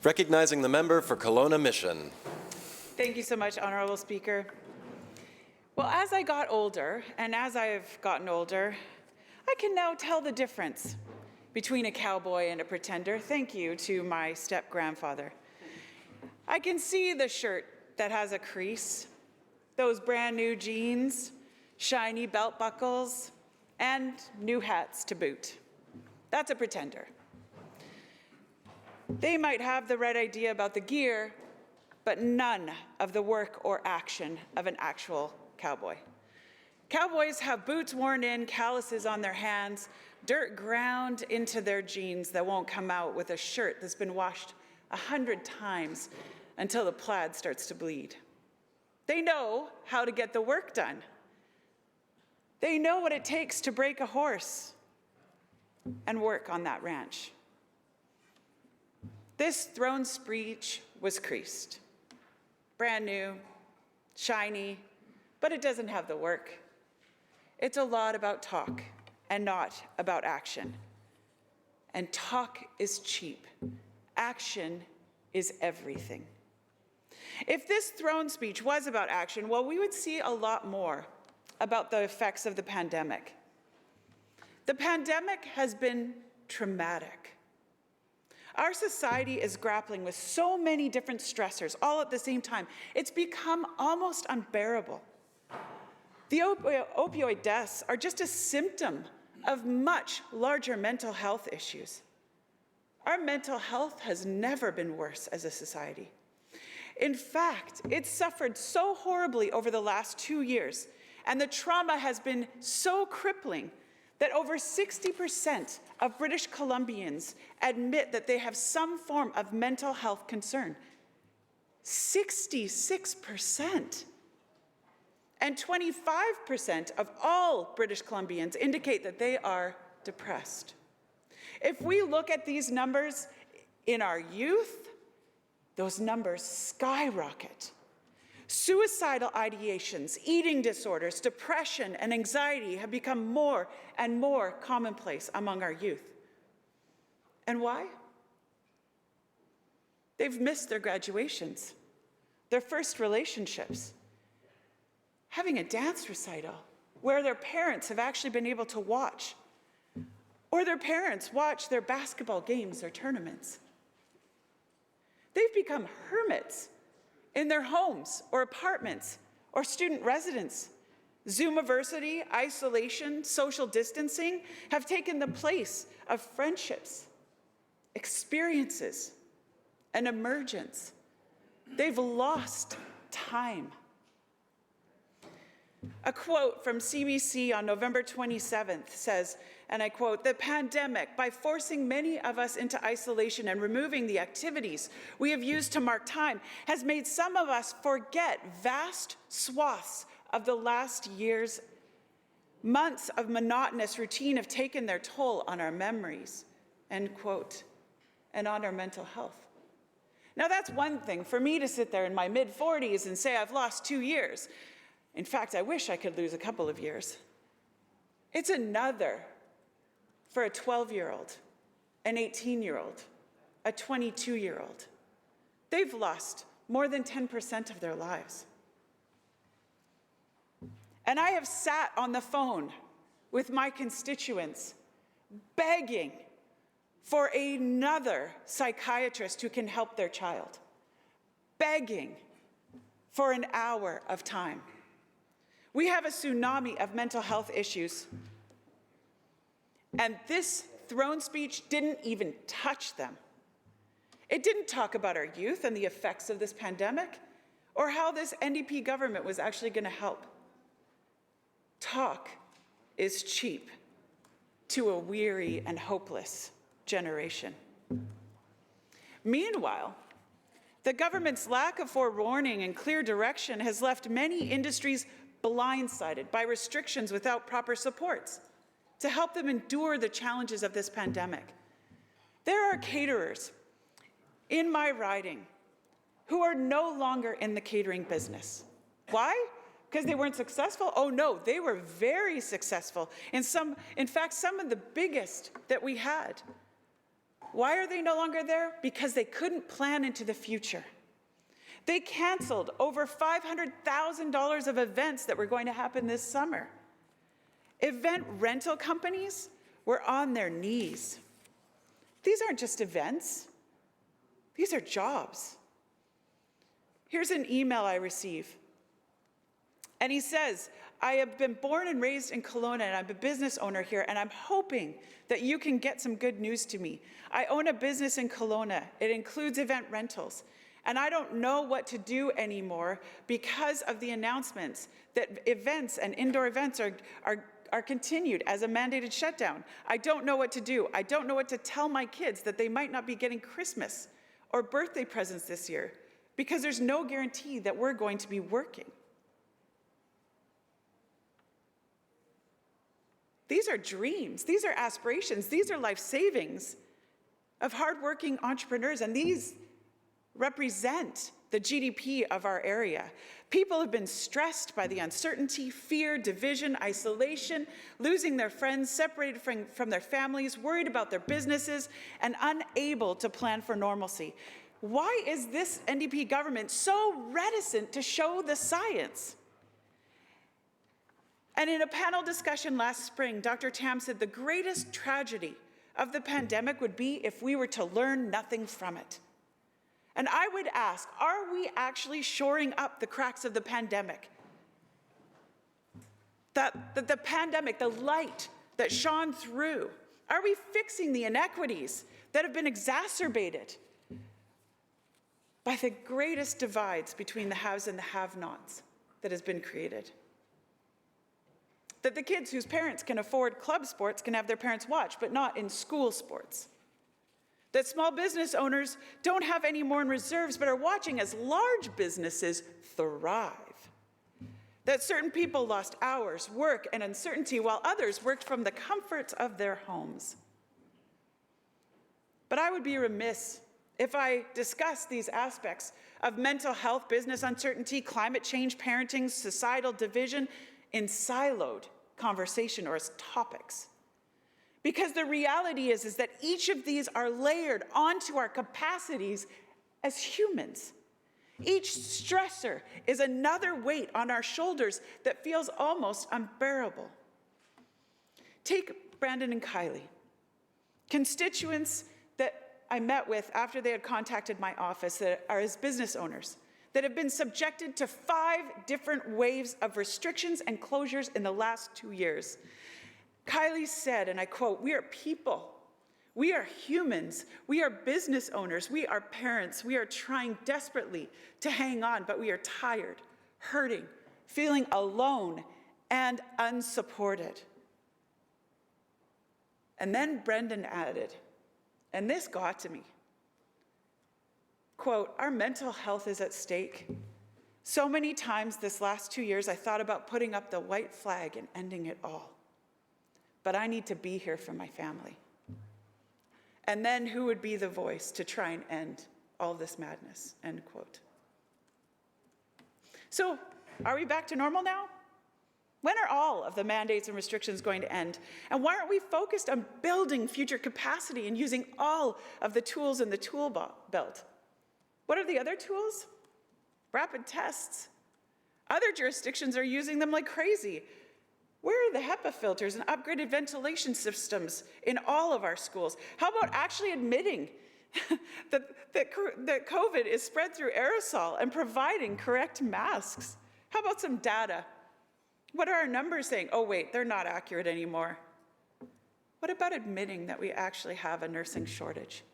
Recognizing the member for Kelowna Mission. Thank you so much, Honourable Speaker. Well, as I got older, and as I've gotten older, I can now tell the difference between a cowboy and a pretender. Thank you to my step-grandfather. I can see the shirt that has a crease, those brand new jeans, shiny belt buckles, and new hats to boot. That's a pretender. They might have the right idea about the gear, but none of the work or action of an actual cowboy. Cowboys have boots worn in, calluses on their hands, dirt ground into their jeans that won't come out, with a shirt that's been washed 100 times until the plaid starts to bleed. They know how to get the work done. They know what it takes to break a horse and work on that ranch. This throne speech was creased, brand new, shiny, but it doesn't have the work. It's a lot about talk and not about action. And talk is cheap. Action is everything. If this throne speech was about action, well, we would see a lot more about the effects of the pandemic. The pandemic has been traumatic. Our society is grappling with so many different stressors all at the same time. It's become almost unbearable. The opioid deaths are just a symptom of much larger mental health issues. Our mental health has never been worse as a society. In fact, it's suffered so horribly over the last 2 years, and the trauma has been so crippling that over 60% of British Columbians admit that they have some form of mental health concern. 66%. And 25% of all British Columbians indicate that they are depressed. If we look at these numbers in our youth, those numbers skyrocket. Suicidal ideations, eating disorders, depression, and anxiety have become more and more commonplace among our youth. And why? They've missed their graduations, their first relationships, having a dance recital where their parents have actually been able to watch, or their parents watch their basketball games or tournaments. They've become hermits in their homes or apartments or student residence. Zoomiversity, isolation, social distancing have taken the place of friendships, experiences, and emergence. They've lost time. A quote from CBC on November 27th says, and I quote, "The pandemic, by forcing many of us into isolation and removing the activities we have used to mark time, has made some of us forget vast swaths of the last years. Months of monotonous routine have taken their toll on our memories," end quote, and on our mental health. Now that's one thing for me to sit there in my mid-40s and say I've lost 2 years. In fact, I wish I could lose a couple of years. It's another for a 12-year-old, an 18-year-old, a 22-year-old. They've lost more than 10% of their lives. And I have sat on the phone with my constituents begging for another psychiatrist who can help their child, begging for an hour of time. We have a tsunami of mental health issues, and this throne speech didn't even touch them. It didn't talk about our youth and the effects of this pandemic, or how this NDP government was actually going to help. Talk is cheap to a weary and hopeless generation. Meanwhile, the government's lack of forewarning and clear direction has left many industries blindsided by restrictions without proper supports to help them endure the challenges of this pandemic. There are caterers in my riding who are no longer in the catering business. Why? Because they weren't successful? Oh no, they were very successful. In fact, some of the biggest that we had. Why are they no longer there? Because they couldn't plan into the future. They canceled over $500,000 of events that were going to happen this summer. Event rental companies were on their knees. These aren't just events. These are jobs. Here's an email I receive. And he says, I have been born and raised in Kelowna, and I'm a business owner here, and I'm hoping that you can get some good news to me. I own a business in Kelowna. It includes event rentals. And I don't know what to do anymore because of the announcements that events and indoor events are continued as a mandated shutdown. I don't know what to do. I don't know what to tell my kids that they might not be getting Christmas or birthday presents this year because there's no guarantee that we're going to be working. These are dreams, these are aspirations, these are life savings of hardworking entrepreneurs, and these represent the GDP of our area. People have been stressed by the uncertainty, fear, division, isolation, losing their friends, separated from their families, worried about their businesses, and unable to plan for normalcy. Why is this NDP government so reticent to show the science? And in a panel discussion last spring, Dr. Tam said the greatest tragedy of the pandemic would be if we were to learn nothing from it. And I would ask, are we actually shoring up the cracks of the pandemic? That the pandemic, the light that shone through, are we fixing the inequities that have been exacerbated by the greatest divides between the haves and the have-nots that has been created? That the kids whose parents can afford club sports can have their parents watch, but not in school sports. That small business owners don't have any more in reserves, but are watching as large businesses thrive. That certain people lost hours, work, and uncertainty, while others worked from the comforts of their homes. But I would be remiss if I discussed these aspects of mental health, business uncertainty, climate change, parenting, societal division in siloed conversation or as topics. Because the reality is that each of these are layered onto our capacities as humans. Each stressor is another weight on our shoulders that feels almost unbearable. Take Brandon and Kylie, constituents that I met with after they had contacted my office that are as business owners, that have been subjected to 5 different waves of restrictions and closures in the last 2 years. Kylie said, and I quote, "We are people. We are humans. We are business owners. We are parents. We are trying desperately to hang on, but we are tired, hurting, feeling alone, and unsupported." And then Brendan added, and this got to me, quote, "Our mental health is at stake. So many times this last 2 years, I thought about putting up the white flag and ending it all. But I need to be here for my family." And then who would be the voice to try and end all this madness, end quote. So are we back to normal now? When are all of the mandates and restrictions going to end? And why aren't we focused on building future capacity and using all of the tools in the tool belt? What are the other tools? Rapid tests. Other jurisdictions are using them like crazy. Where are the HEPA filters and upgraded ventilation systems in all of our schools? How about actually admitting that COVID is spread through aerosol and providing correct masks? How about some data? What are our numbers saying? Oh wait, they're not accurate anymore. What about admitting that we actually have a nursing shortage?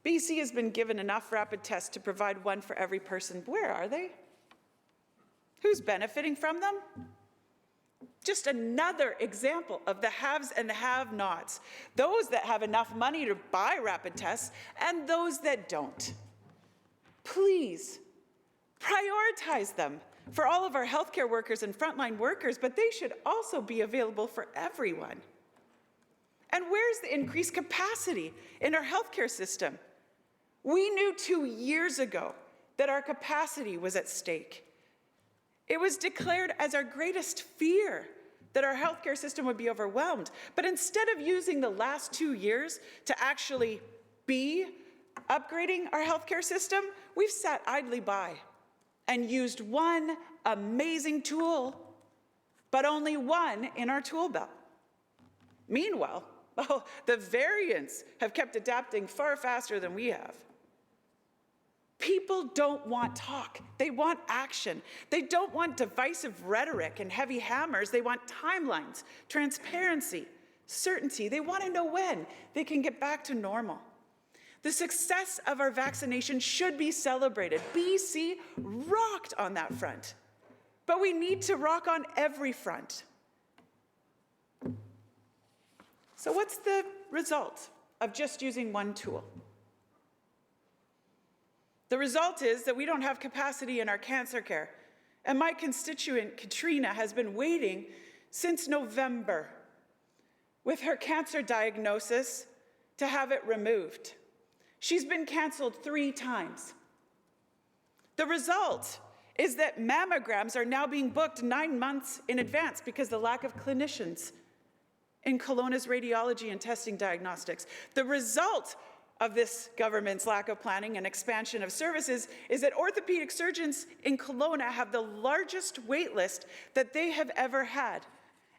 BC has been given enough rapid tests to provide one for every person. Where are they? Who's benefiting from them? Just another example of the haves and the have-nots. Those that have enough money to buy rapid tests and those that don't. Please prioritize them for all of our healthcare workers and frontline workers, but they should also be available for everyone. And where's the increased capacity in our healthcare system? We knew 2 years ago that our capacity was at stake. It was declared as our greatest fear that our healthcare system would be overwhelmed. But instead of using the last 2 years to actually be upgrading our healthcare system, we've sat idly by and used one amazing tool, but only one in our tool belt. Meanwhile, the variants have kept adapting far faster than we have. People don't want talk. They want action. They don't want divisive rhetoric and heavy hammers. They want timelines, transparency, certainty. They want to know when they can get back to normal. The success of our vaccination should be celebrated. BC rocked on that front, but we need to rock on every front. So what's the result of just using one tool? The result is that we don't have capacity in our cancer care. And my constituent, Katrina, has been waiting since November with her cancer diagnosis to have it removed. She's been canceled 3 times. The result is that mammograms are now being booked 9 months in advance because of the lack of clinicians in Kelowna's radiology and testing diagnostics. The result of this government's lack of planning and expansion of services is that orthopedic surgeons in Kelowna have the largest wait list that they have ever had.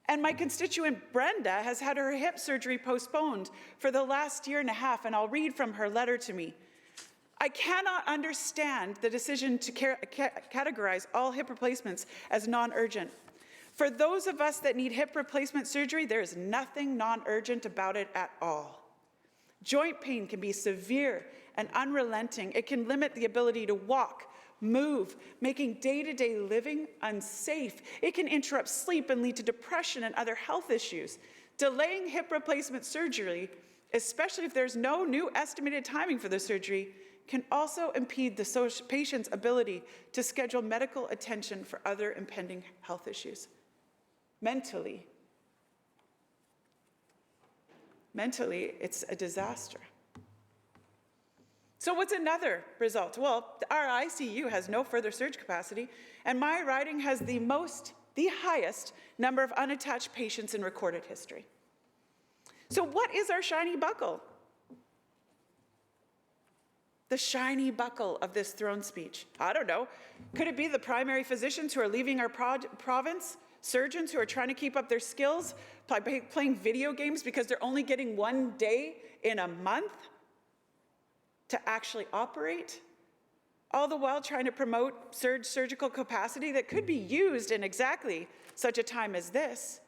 And my constituent Brenda has had her hip surgery postponed for the last 1.5 years, and I'll read from her letter to me. I cannot understand the decision to categorize all hip replacements as non-urgent. For those of us that need hip replacement surgery, there is nothing non-urgent about it at all. Joint pain can be severe and unrelenting. It can limit the ability to walk, move, making day-to-day living unsafe. It can interrupt sleep and lead to depression and other health issues. Delaying hip replacement surgery, especially if there's no new estimated timing for the surgery, can also impede the patient's ability to schedule medical attention for other impending health issues. Mentally, it's a disaster. So what's another result? Well, our ICU has no further surge capacity, and my riding has the highest number of unattached patients in recorded history. So what is our shiny buckle? The shiny buckle of this throne speech? I don't know. Could it be the primary physicians who are leaving our province? Surgeons who are trying to keep up their skills by playing video games because they're only getting 1 day in a month to actually operate, all the while trying to promote surgical capacity that could be used in exactly such a time as this.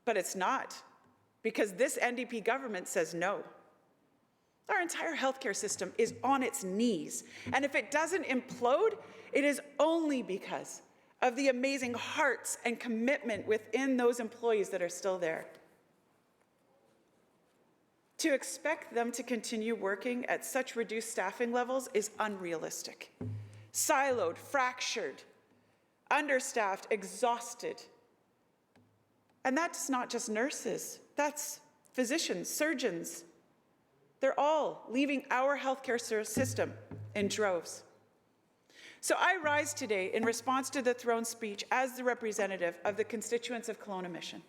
But it's not, because this NDP government says no. Our entire healthcare system is on its knees, and if it doesn't implode, it is only because of the amazing hearts and commitment within those employees that are still there. To expect them to continue working at such reduced staffing levels is unrealistic. Siloed, fractured, understaffed, exhausted. And that's not just nurses, that's physicians, surgeons. They're all leaving our healthcare system in droves. So I rise today in response to the throne speech as the representative of the constituents of Kelowna Mission.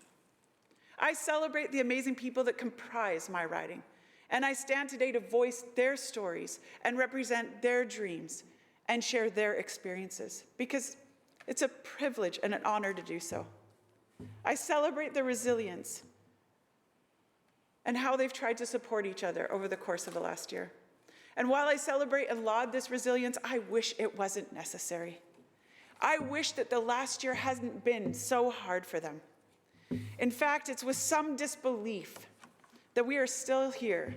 I celebrate the amazing people that comprise my riding, and I stand today to voice their stories and represent their dreams and share their experiences, because it's a privilege and an honor to do so. I celebrate their resilience and how they've tried to support each other over the course of the last year. And while I celebrate and laud this resilience, I wish it wasn't necessary. I wish that the last year hadn't been so hard for them. In fact, it's with some disbelief that we are still here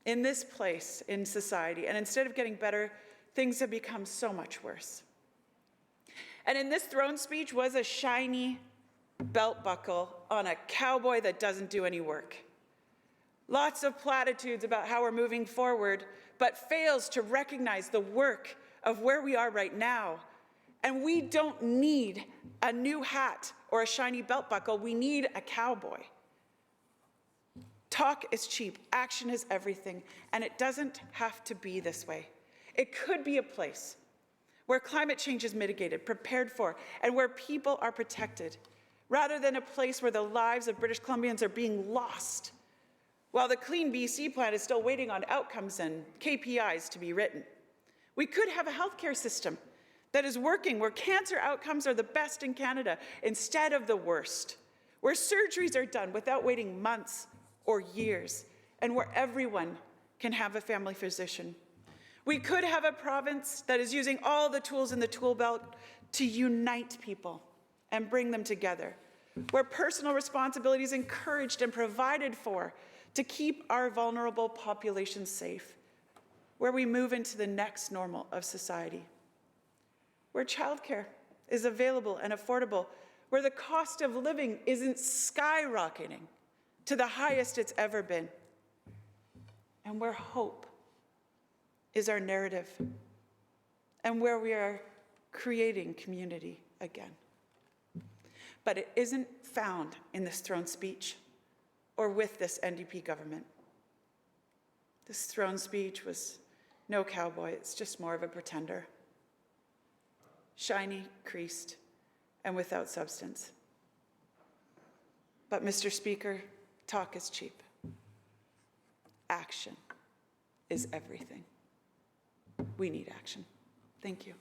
in this place in society, and instead of getting better, things have become so much worse. And in this throne speech was a shiny belt buckle on a cowboy that doesn't do any work. Lots of platitudes about how we're moving forward, but fails to recognize the work of where we are right now. And we don't need a new hat or a shiny belt buckle. We need a cowboy. Talk is cheap, action is everything, and it doesn't have to be this way. It could be a place where climate change is mitigated, prepared for, and where people are protected, rather than a place where the lives of British Columbians are being lost, while the Clean BC plan is still waiting on outcomes and KPIs to be written. We could have a healthcare system that is working, where cancer outcomes are the best in Canada instead of the worst, where surgeries are done without waiting months or years, and where everyone can have a family physician. We could have a province that is using all the tools in the tool belt to unite people and bring them together, where personal responsibility is encouraged and provided for to keep our vulnerable populations safe, where we move into the next normal of society, where childcare is available and affordable, where the cost of living isn't skyrocketing to the highest it's ever been, and where hope is our narrative, and where we are creating community again. But it isn't found in this throne speech or with this NDP government. This throne speech was no cowboy, it's just more of a pretender. Shiny, creased, and without substance. But Mr. Speaker, talk is cheap. Action is everything. We need action. Thank you.